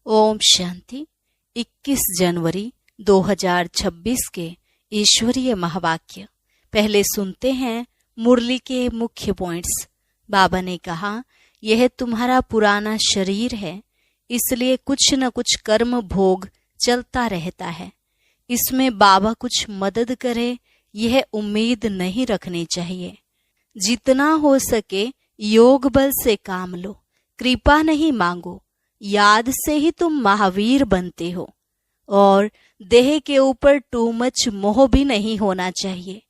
ओम शांति। 21 जनवरी 2026 के ईश्वरीय महावाक्य। पहले सुनते हैं मुरली के मुख्य पॉइंट्स। बाबा ने कहा, यह तुम्हारा पुराना शरीर है, इसलिए कुछ न कुछ कर्म भोग चलता रहता है। इसमें बाबा कुछ मदद करे यह उम्मीद नहीं रखनी चाहिए। जितना हो सके योग बल से काम लो, कृपा नहीं मांगो। याद से ही तुम महावीर बनते हो और देह के ऊपर टू मच मोह भी नहीं होना चाहिए।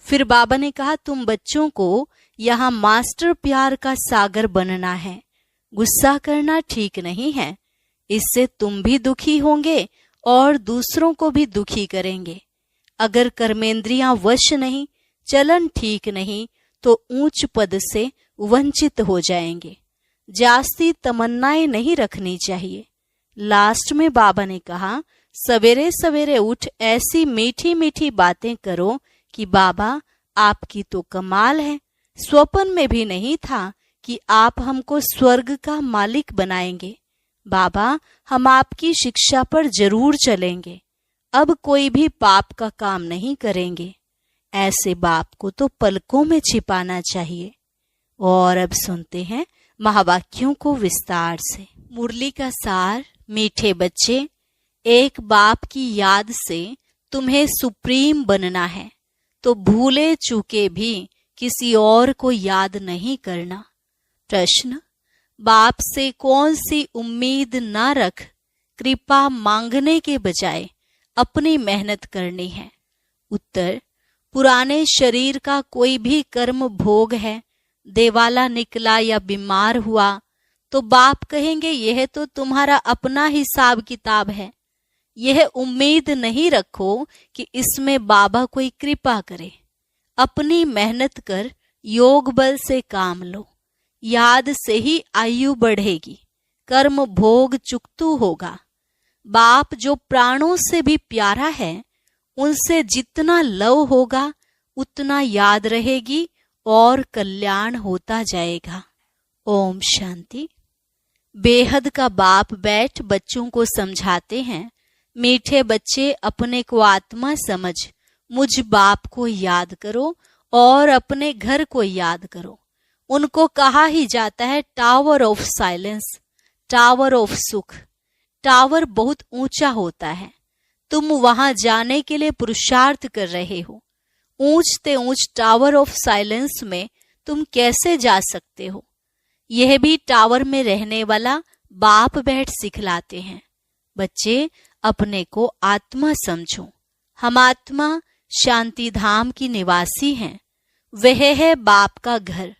फिर बाबा ने कहा, तुम बच्चों को यहाँ मास्टर प्यार का सागर बनना है। गुस्सा करना ठीक नहीं है, इससे तुम भी दुखी होंगे और दूसरों को भी दुखी करेंगे। अगर कर्मेंद्रियां वश नहीं, चलन ठीक नहीं, तो ऊंच पद से वंचित हो जाएंगे। जास्ती तमन्नाएं नहीं रखनी चाहिए। लास्ट में बाबा ने कहा, सवेरे सवेरे उठ ऐसी मीठी मीठी बातें करो कि बाबा आपकी तो कमाल है। स्वप्न में भी नहीं था कि आप हमको स्वर्ग का मालिक बनाएंगे। बाबा हम आपकी शिक्षा पर जरूर चलेंगे, अब कोई भी पाप का काम नहीं करेंगे। ऐसे बाप को तो पलकों में छिपाना चाहिए। और अब सुनते हैं महावाक्यों को विस्तार से। मुरली का सार। मीठे बच्चे, एक बाप की याद से तुम्हें सुप्रीम बनना है, तो भूले चूके भी किसी और को याद नहीं करना। प्रश्न, बाप से कौन सी उम्मीद ना रख, कृपा मांगने के बजाय अपनी मेहनत करनी है। उत्तर, पुराने शरीर का कोई भी कर्म भोग है, देवाला निकला या बीमार हुआ तो बाप कहेंगे यह तो तुम्हारा अपना हिसाब किताब है। यह उम्मीद नहीं रखो कि इसमें बाबा कोई कृपा करे। अपनी मेहनत कर योग बल से काम लो। याद से ही आयु बढ़ेगी, कर्म भोग चुकतू होगा। बाप जो प्राणों से भी प्यारा है, उनसे जितना लव होगा उतना याद रहेगी और कल्याण होता जाएगा। ओम शांति। बेहद का बाप बैठ बच्चों को समझाते हैं, मीठे बच्चे अपने को आत्मा समझ मुझ बाप को याद करो और अपने घर को याद करो। उनको कहा ही जाता है tower of silence, tower of सुख। टावर बहुत ऊंचा होता है, तुम वहां जाने के लिए पुरुषार्थ कर रहे हो। ऊंचते ऊंच टावर ऑफ साइलेंस में तुम कैसे जा सकते हो? यह भी टावर में रहने वाला बाप बैठ सिखलाते हैं। बच्चे अपने को आत्मा समझो। हम आत्मा शांति धाम की निवासी हैं। वह है बाप का घर।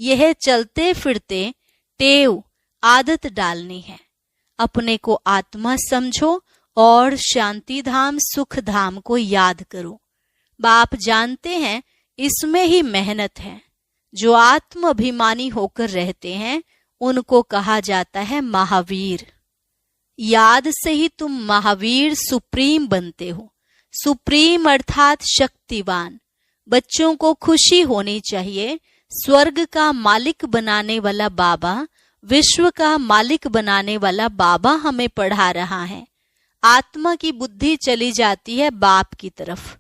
यह चलते फिरते टेव आदत डालनी है। अपने को आत्मा समझो और शांति धाम सुख धाम को याद करो। बाप जानते हैं इसमें ही मेहनत है। जो आत्म अभिमानी होकर रहते हैं उनको कहा जाता है महावीर। याद से ही तुम महावीर सुप्रीम बनते हो। सुप्रीम अर्थात शक्तिवान। बच्चों को खुशी होनी चाहिए। स्वर्ग का मालिक बनाने वाला बाबा, विश्व का मालिक बनाने वाला बाबा हमें पढ़ा रहा है। आत्मा की बुद्धि चली जाती है बाप की तरफ।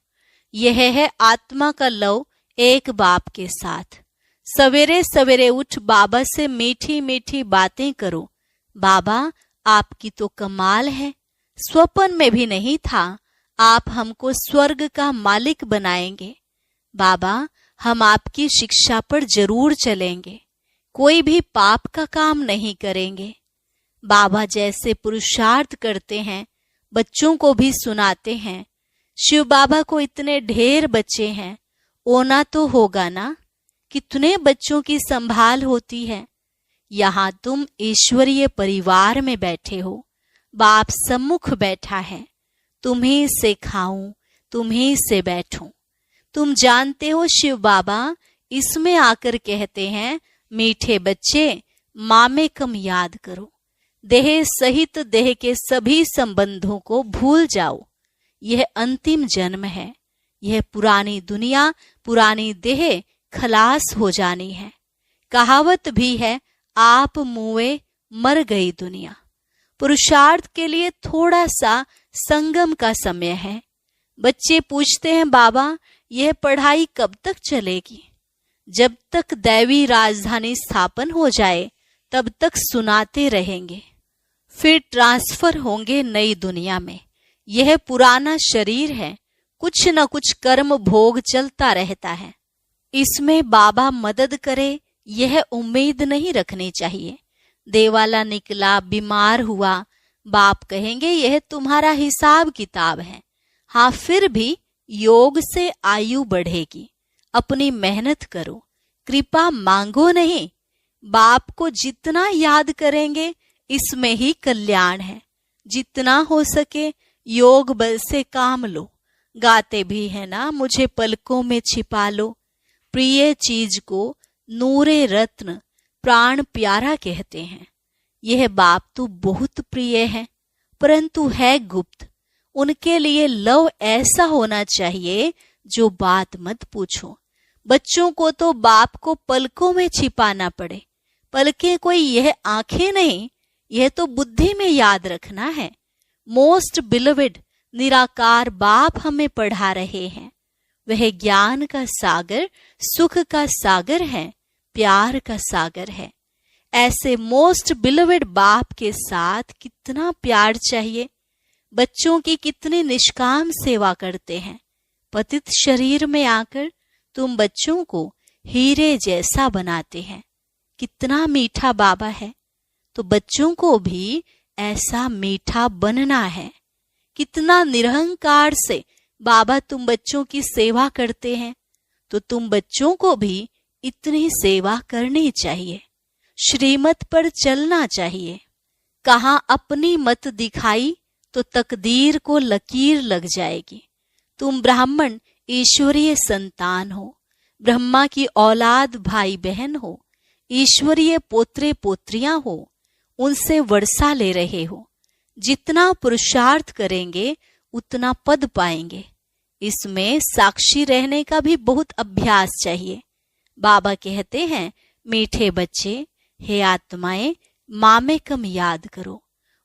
यह है आत्मा का लव एक बाप के साथ। सवेरे सवेरे उठ बाबा से मीठी मीठी बातें करो। बाबा आपकी तो कमाल है। स्वप्न में भी नहीं था आप हमको स्वर्ग का मालिक बनाएंगे। बाबा हम आपकी शिक्षा पर जरूर चलेंगे, कोई भी पाप का काम नहीं करेंगे। बाबा जैसे पुरुषार्थ करते हैं बच्चों को भी सुनाते हैं। शिव बाबा को इतने ढेर बच्चे हैं, ओना तो होगा ना। कितने बच्चों की संभाल होती है। यहाँ तुम ईश्वरीय परिवार में बैठे हो। बाप सम्मुख बैठा है। तुम्ही से खाऊं, तुम्ही से बैठूं। तुम जानते हो शिव बाबा इसमें आकर कहते हैं, मीठे बच्चे माँ में कम याद करो। देह सहित देह के सभी संबंधों को भूल जाओ। यह अंतिम जन्म है। यह पुरानी दुनिया, पुरानी देह खलास हो जानी है। कहावत भी है, आप मुए मर गई दुनिया। पुरुषार्थ के लिए थोड़ा सा संगम का समय है। बच्चे पूछते हैं, बाबा यह पढ़ाई कब तक चलेगी? जब तक दैवी राजधानी स्थापन हो जाए तब तक सुनाते रहेंगे, फिर ट्रांसफर होंगे नई दुनिया में। यह पुराना शरीर है, कुछ न कुछ कर्म भोग चलता रहता है। इसमें बाबा मदद करे यह उम्मीद नहीं रखनी चाहिए। देवाला निकला, बीमार हुआ, बाप कहेंगे यह तुम्हारा हिसाब किताब है। हाँ, फिर भी योग से आयु बढ़ेगी। अपनी मेहनत करो, कृपा मांगो नहीं। बाप को जितना याद करेंगे इसमें ही कल्याण है। जितना हो सके योग बल से काम लो। गाते भी है ना, मुझे पलकों में छिपा लो। प्रिय चीज को नूरे रत्न प्राण प्यारा कहते हैं। यह बाप तो बहुत प्रिय है, परंतु है गुप्त। उनके लिए लव ऐसा होना चाहिए जो बात मत पूछो। बच्चों को तो बाप को पलकों में छिपाना पड़े। पलकें कोई यह आंखें नहीं, यह तो बुद्धि में याद रखना है। मोस्ट बिलवेड निराकार बाप हमें पढ़ा रहे हैं। वह ज्ञान का सागर, सुख का सागर है, प्यार का सागर है। ऐसे मोस्ट बिलवेड बाप के साथ कितना प्यार चाहिए। बच्चों की कितनी निष्काम सेवा करते हैं। पतित शरीर में आकर तुम बच्चों को हीरे जैसा बनाते हैं। कितना मीठा बाबा है, तो बच्चों को भी ऐसा मीठा बनना है। कितना निरहंकार से बाबा तुम बच्चों की सेवा करते हैं, तो तुम बच्चों को भी इतनी सेवा करनी चाहिए। श्रीमत पर चलना चाहिए। कहाँ अपनी मत दिखाई तो तकदीर को लकीर लग जाएगी। तुम ब्राह्मण ईश्वरीय संतान हो, ब्रह्मा की औलाद भाई बहन हो, ईश्वरीय पोत्रे पोत्रियां हो, उनसे वर्षा ले रहे हो। जितना पुरुषार्थ करेंगे उतना पद पाएंगे। इसमें साक्षी रहने का भी बहुत अभ्यास चाहिए। बाबा कहते हैं, मीठे बच्चे, हे आत्माएं, माँ में कम याद करो।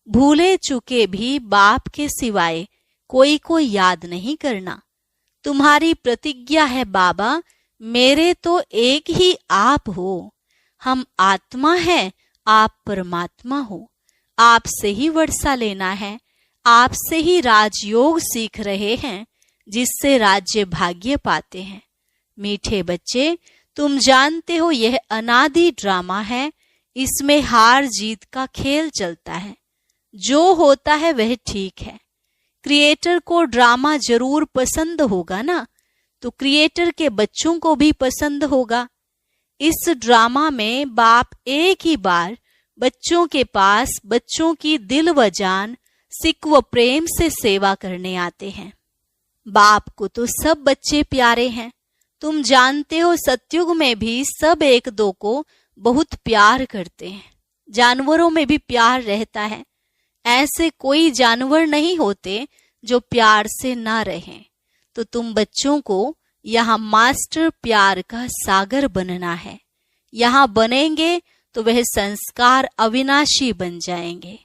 भूले चुके भी बाप के सिवाय कोई को याद नहीं करना। तुम्हारी प्रतिज्ञा है बाबा, मेरे तो एक ही आप हो। हम आत्मा हैं, आप परमात्मा हो। आपसे ही वर्षा लेना है, आपसे ही राजयोग सीख रहे हैं, जिससे राज्य भाग्य पाते हैं। मीठे बच्चे, तुम जानते हो यह अनादि ड्रामा है। इसमें हार जीत का खेल चलता है। जो होता है वह ठीक है। क्रिएटर को ड्रामा जरूर पसंद होगा ना, तो क्रिएटर के बच्चों को भी पसंद होगा। इस ड्रामा में बाप एक ही बार बच्चों के पास बच्चों की दिल व जान, सिक व प्रेम से सेवा करने आते हैं। बाप को तो सब बच्चे प्यारे हैं। तुम जानते हो सतयुग में भी सब एक दो को बहुत प्यार करते हैं। जानवरों में भी प्यार रहता है। ऐसे कोई जानवर नहीं होते जो प्यार से ना रहें। तो तुम बच्चों को यहाँ मास्टर प्यार का सागर बनना है। यहाँ बनेंगे तो वह संस्कार अविनाशी बन जाएंगे।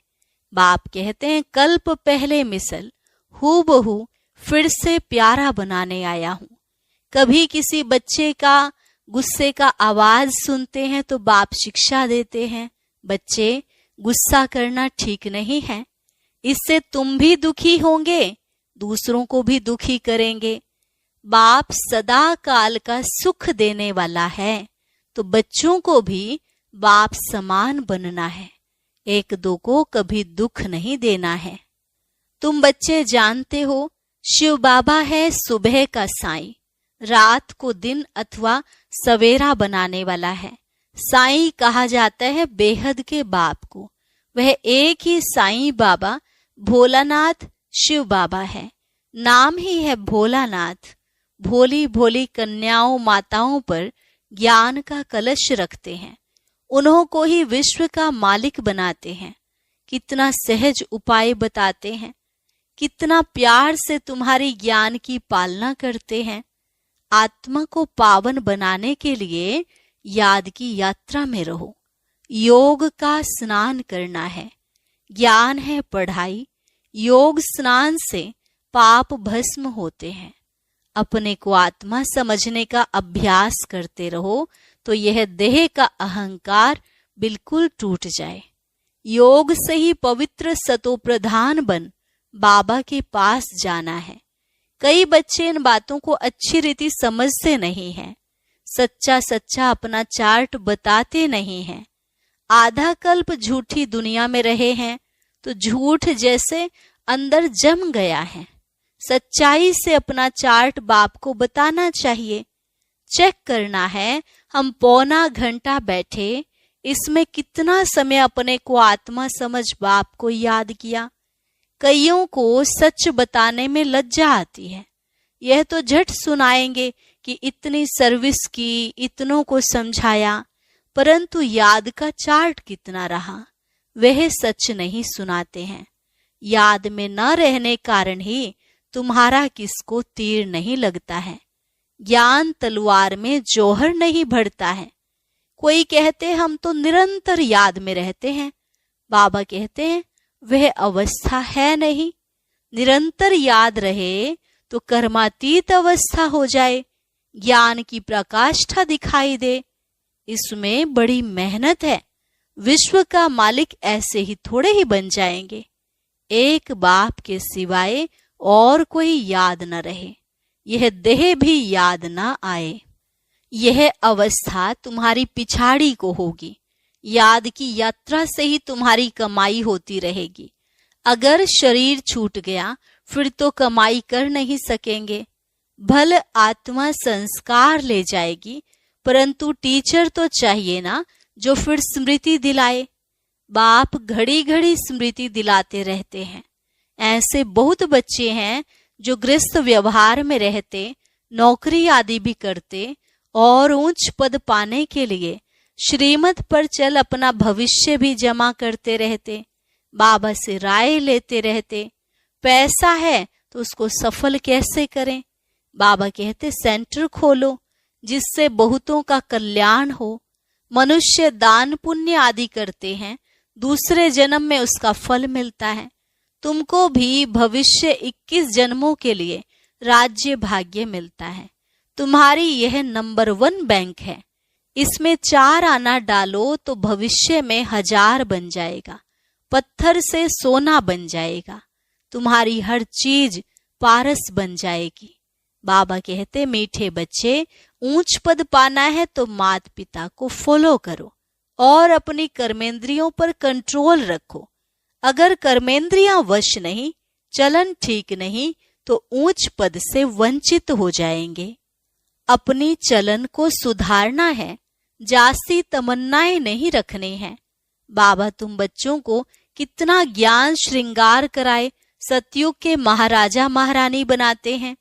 बाप कहते हैं, कल्प पहले मिसल हूबहू फिर से प्यारा बनाने आया हूँ। कभी किसी बच्चे का गुस्से का आवाज सुनते हैं तो बाप शिक्षा देते हैं, बच्चे गुस्सा करना ठीक नहीं है। इससे तुम भी दुखी होंगे, दूसरों को भी दुखी करेंगे। बाप सदा काल का सुख देने वाला है, तो बच्चों को भी बाप समान बनना है। एक दो को कभी दुख नहीं देना है। तुम बच्चे जानते हो, शिव बाबा है सुबह का साईं, रात को दिन अथवा सवेरा बनाने वाला है। साईं कहा जाता है बेहद के बाप को। वह एक ही साईं बाबा भोलानाथ शिव बाबा है। नाम ही है भोलानाथ। भोली भोली कन्याओं माताओं पर ज्ञान का कलश रखते हैं। उन्हों को ही विश्व का मालिक बनाते हैं। कितना सहज उपाय बताते हैं, कितना प्यार से तुम्हारी ज्ञान की पालना करते हैं। आत्मा को पावन बनाने के लिए याद की यात्रा में रहो। योग का स्नान करना है। ज्ञान है पढ़ाई, योग स्नान से पाप भस्म होते हैं। अपने को आत्मा समझने का अभ्यास करते रहो तो यह देह का अहंकार बिल्कुल टूट जाए। योग से ही पवित्र सतो प्रधान बन बाबा के पास जाना है। कई बच्चे इन बातों को अच्छी रीति समझते नहीं हैं, सच्चा सच्चा अपना चार्ट बताते नहीं हैं। आधा कल्प झूठी दुनिया में रहे हैं तो झूठ जैसे अंदर जम गया है। सच्चाई से अपना चार्ट बाप को बताना चाहिए। चेक करना है, हम पौना घंटा बैठे, इसमें कितना समय अपने को आत्मा समझ बाप को याद किया। कईयों को सच बताने में लज्जा आती है। यह तो झट सुनाएंगे कि इतनी सर्विस की, इतनों को समझाया, परंतु याद का चार्ट कितना रहा वह सच नहीं सुनाते हैं। याद में न रहने कारण ही तुम्हारा किसको तीर नहीं लगता है। ज्ञान तलवार में जौहर नहीं बढ़ता है। कोई कहते हम तो निरंतर याद में रहते हैं। बाबा कहते हैं वह अवस्था है नहीं। निरंतर याद रहे तो कर्मातीत अवस्था हो जाए, ज्ञान की प्रकाष्ठा दिखाई दे। इसमें बड़ी मेहनत है। विश्व का मालिक ऐसे ही थोड़े ही बन जाएंगे। एक बाप के सिवाय और कोई याद न रहे, यह देह भी याद न आए। यह अवस्था तुम्हारी पिछाड़ी को होगी। याद की यात्रा से ही तुम्हारी कमाई होती रहेगी। अगर शरीर छूट गया फिर तो कमाई कर नहीं सकेंगे। भल आत्मा संस्कार ले जाएगी, परंतु टीचर तो चाहिए ना जो फिर स्मृति दिलाए। बाप घड़ी घड़ी स्मृति दिलाते रहते हैं। ऐसे बहुत बच्चे हैं जो गृहस्थ व्यवहार में रहते, नौकरी आदि भी करते और ऊंच पद पाने के लिए श्रीमत पर चल अपना भविष्य भी जमा करते रहते, बाबा से राय लेते रहते। पैसा है तो उसको सफल कैसे करें। बाबा कहते सेंटर खोलो जिससे बहुतों का कल्याण हो। मनुष्य दान पुण्य आदि करते हैं, दूसरे जन्म में उसका फल मिलता है। तुमको भी भविष्य 21 जन्मों के लिए राज्य भाग्य मिलता है। तुम्हारी यह नंबर 1 बैंक है। इसमें 4 आना डालो तो भविष्य में 1000 बन जाएगा। पत्थर से सोना बन जाएगा। तुम्हारी हर चीज पारस बन जाएगी। बाबा कहते मीठे बच्चे, ऊंच पद पाना है तो माता पिता को फॉलो करो और अपनी कर्मेंद्रियों पर कंट्रोल रखो। अगर कर्मेंद्रियां वश नहीं, चलन ठीक नहीं तो ऊंच पद से वंचित हो जाएंगे। अपनी चलन को सुधारना है, जास्ती तमन्नाएं नहीं रखनी है। बाबा तुम बच्चों को कितना ज्ञान श्रृंगार कराए सतयुग के महाराजा महारानी बनाते हैं।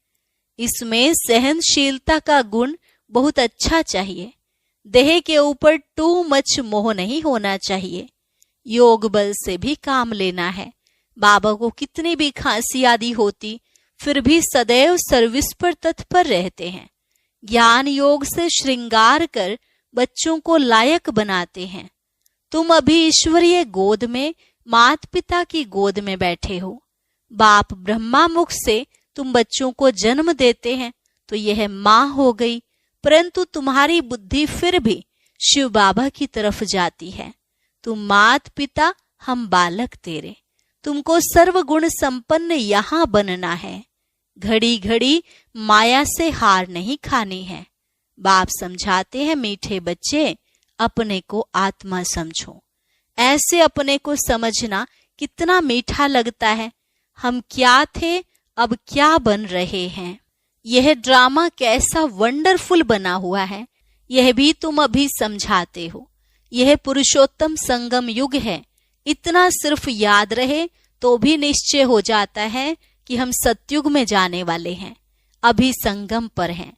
इसमें सहनशीलता का गुण बहुत अच्छा चाहिए। देह के ऊपर टू मच मोह नहीं होना चाहिए। योग बल से भी काम लेना है। बाबा को कितनी भी खांसी आदि होती फिर भी सदैव सर्विस पर तत्पर रहते हैं। ज्ञान योग से श्रृंगार कर बच्चों को लायक बनाते हैं। तुम अभी ईश्वरीय गोद में, माता पिता की गोद में बैठे हो। बाप ब्रह्मा मुख से तुम बच्चों को जन्म देते हैं तो यह माँ हो गई, परंतु तुम्हारी बुद्धि फिर भी शिव बाबा की तरफ जाती है। तुम मात पिता, हम बालक तेरे। तुमको सर्वगुण संपन्न यहाँ बनना है। घड़ी घड़ी माया से हार नहीं खानी है। बाप समझाते हैं मीठे बच्चे, अपने को आत्मा समझो। ऐसे अपने को समझना कितना मीठा लगता है। हम क्या थे, अब क्या बन रहे हैं। यह ड्रामा कैसा वंडरफुल बना हुआ है, यह भी तुम अभी समझाते हो। यह पुरुषोत्तम संगम युग है। इतना सिर्फ याद रहे तो भी निश्चय हो जाता है कि हम सतयुग में जाने वाले हैं। अभी संगम पर हैं,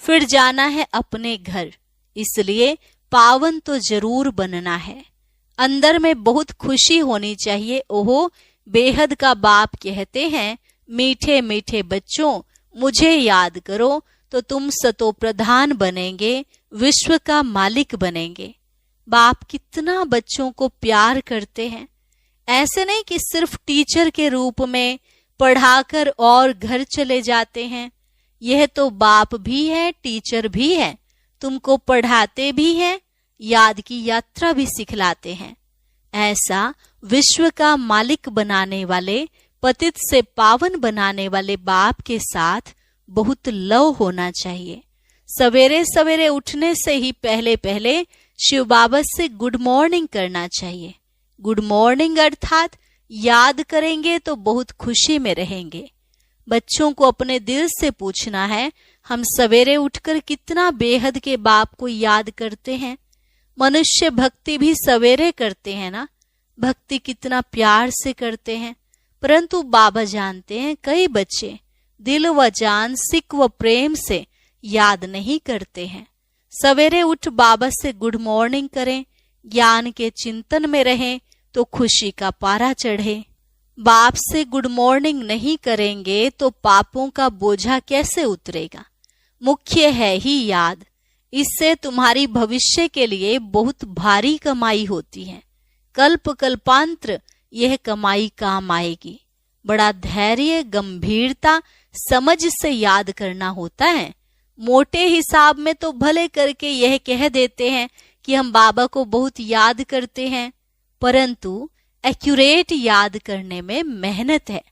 फिर जाना है अपने घर। इसलिए पावन तो जरूर बनना है। अंदर में बहुत खुशी होनी चाहिए। ओहो, बेहद का बाप कहते हैं, मीठे मीठे बच्चों, मुझे याद करो तो तुम सतो प्रधान बनेंगे, विश्व का मालिक बनेंगे। बाप कितना बच्चों को प्यार करते हैं। ऐसे नहीं कि सिर्फ टीचर के रूप में पढ़ाकर और घर चले जाते हैं। यह तो बाप भी है, टीचर भी है, तुमको पढ़ाते भी हैं, याद की यात्रा भी सिखलाते हैं। ऐसा विश्व का मालिक बनाने वाले, पतित से पावन बनाने वाले बाप के साथ बहुत लव होना चाहिए। सवेरे सवेरे उठने से ही पहले पहले शिव बाबा से गुड मॉर्निंग करना चाहिए। गुड मॉर्निंग अर्थात याद करेंगे तो बहुत खुशी में रहेंगे। बच्चों को अपने दिल से पूछना है, हम सवेरे उठकर कितना बेहद के बाप को याद करते हैं। मनुष्य भक्ति भी सवेरे करते हैं ना, भक्ति कितना प्यार से करते हैं, परंतु बाबा जानते हैं कई बच्चे दिल व जान, सिक व प्रेम से याद नहीं करते हैं। सवेरे उठ बाबा से गुड मॉर्निंग करें, ज्ञान के चिंतन में रहें तो खुशी का पारा चढ़े। बाप से गुड मॉर्निंग नहीं करेंगे तो पापों का बोझा कैसे उतरेगा। मुख्य है ही याद, इससे तुम्हारी भविष्य के लिए बहुत भारी कमाई होती है। कल्प कल्पांतर यह कमाई काम आएगी। बड़ा धैर्य, गंभीरता, समझ से याद करना होता है। मोटे हिसाब में तो भले करके यह कह देते हैं कि हम बाबा को बहुत याद करते हैं, परंतु एक्यूरेट याद करने में मेहनत है।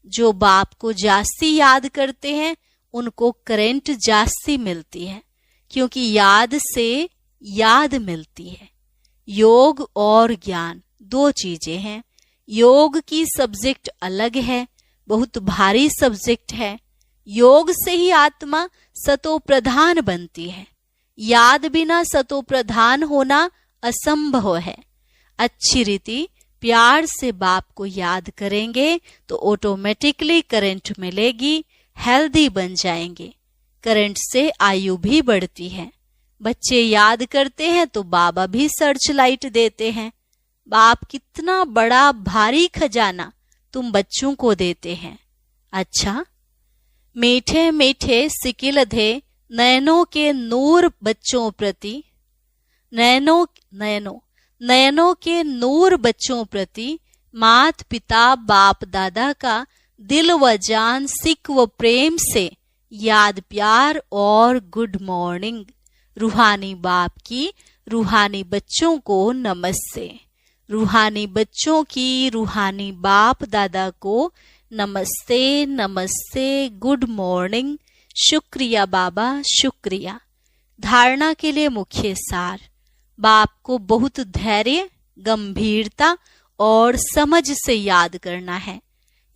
जो बाप को जास्ती याद करते हैं उनको करंट जास्ती मिलती है, क्योंकि याद से याद मिलती है। योग और ज्ञान दो चीजें हैं। योग की सब्जेक्ट अलग है, बहुत भारी सब्जेक्ट है। योग से ही आत्मा सतो प्रधान बनती है। याद बिना सतो प्रधान होना असंभव है। अच्छी रीति प्यार से बाप को याद करेंगे तो ऑटोमेटिकली करंट मिलेगी, हेल्दी बन जाएंगे। करंट से आयु भी बढ़ती है। बच्चे याद करते हैं तो बाबा भी सर्च लाइट देते हैं। बाप कितना बड़ा भारी खजाना तुम बच्चों को देते हैं। अच्छा, मीठे मीठे सिकिलधे नयनों के नूर बच्चों प्रति, नयनों के नूर बच्चों प्रति मात पिता बाप दादा का दिल व जान, सिक व प्रेम से याद, प्यार और गुड मॉर्निंग। रूहानी बाप की रूहानी बच्चों को नमस्ते। रूहानी बच्चों की रूहानी बाप दादा को नमस्ते नमस्ते, गुड मॉर्निंग। शुक्रिया बाबा, शुक्रिया। धारणा के लिए मुख्य सार, बाप को बहुत धैर्य, गंभीरता और समझ से याद करना है।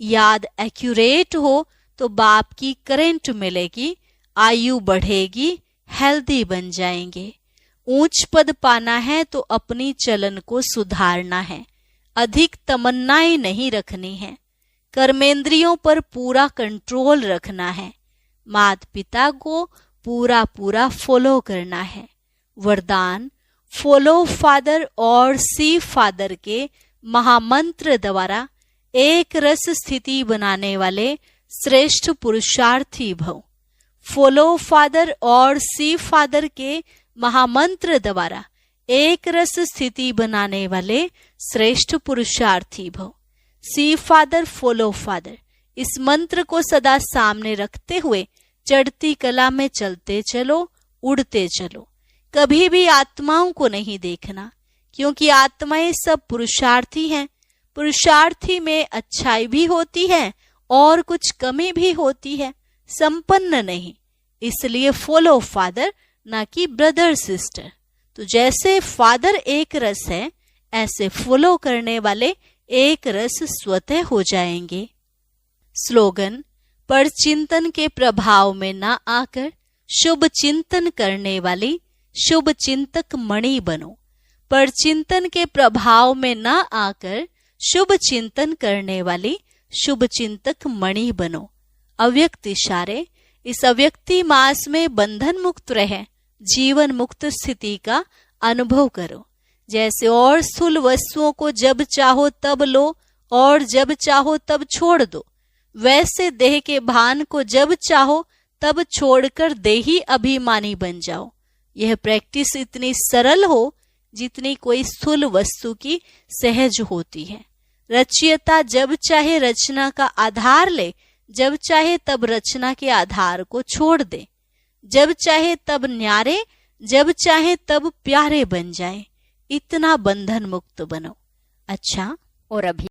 याद एक्यूरेट हो तो बाप की करंट मिलेगी, आयु बढ़ेगी, हेल्दी बन जाएंगे। ऊंच पद पाना है तो अपनी चलन को सुधारना है, अधिक तमन्नाएं नहीं रखनी है। कर्मेंद्रियों पर पूरा कंट्रोल रखना है। माता पिता को पूरा पूरा फॉलो करना है। वरदान, फॉलो फादर और सी फादर के महामंत्र द्वारा एक रस स्थिति बनाने वाले श्रेष्ठ पुरुषार्थी भव। फॉलो फादर और सी फादर के महामंत्र द्वारा एक रस स्थिति बनाने वाले श्रेष्ठ पुरुषार्थी भव। सी फादर, फॉलो फादर, इस मंत्र को सदा सामने रखते हुए चढ़ती कला में चलते चलो, उड़ते चलो। कभी भी आत्माओं को नहीं देखना, क्योंकि आत्माएं सब पुरुषार्थी हैं। पुरुषार्थी में अच्छाई भी होती है और कुछ कमी भी होती है, संपन्न नहीं। इसलिए फॉलो फादर, ना कि ब्रदर सिस्टर। तो जैसे फादर एक रस है, ऐसे फॉलो करने वाले एक रस स्वतः हो जाएंगे। स्लोगन, पर चिंतन के प्रभाव में न आकर शुभ चिंतन करने वाली शुभ चिंतक मणि बनो। पर चिंतन के प्रभाव में न आकर शुभ चिंतन करने वाली शुभ चिंतक मणि बनो। अव्यक्त इशारे, इस अव्यक्ति मास में बंधन मुक्त रहे, जीवन मुक्त स्थिति का अनुभव करो। जैसे और स्थूल वस्तुओं को जब चाहो तब लो और जब चाहो तब छोड़ दो, वैसे देह के भान को जब चाहो तब छोड़कर देही अभिमानी बन जाओ। यह प्रैक्टिस इतनी सरल हो जितनी कोई स्थूल वस्तु की सहज होती है। रचयिता जब चाहे रचना का आधार ले, जब चाहे तब रचना के आधार को छोड़ दे, जब चाहे तब न्यारे, जब चाहे तब प्यारे बन जाए। इतना बंधन मुक्त बनो। अच्छा, और अभी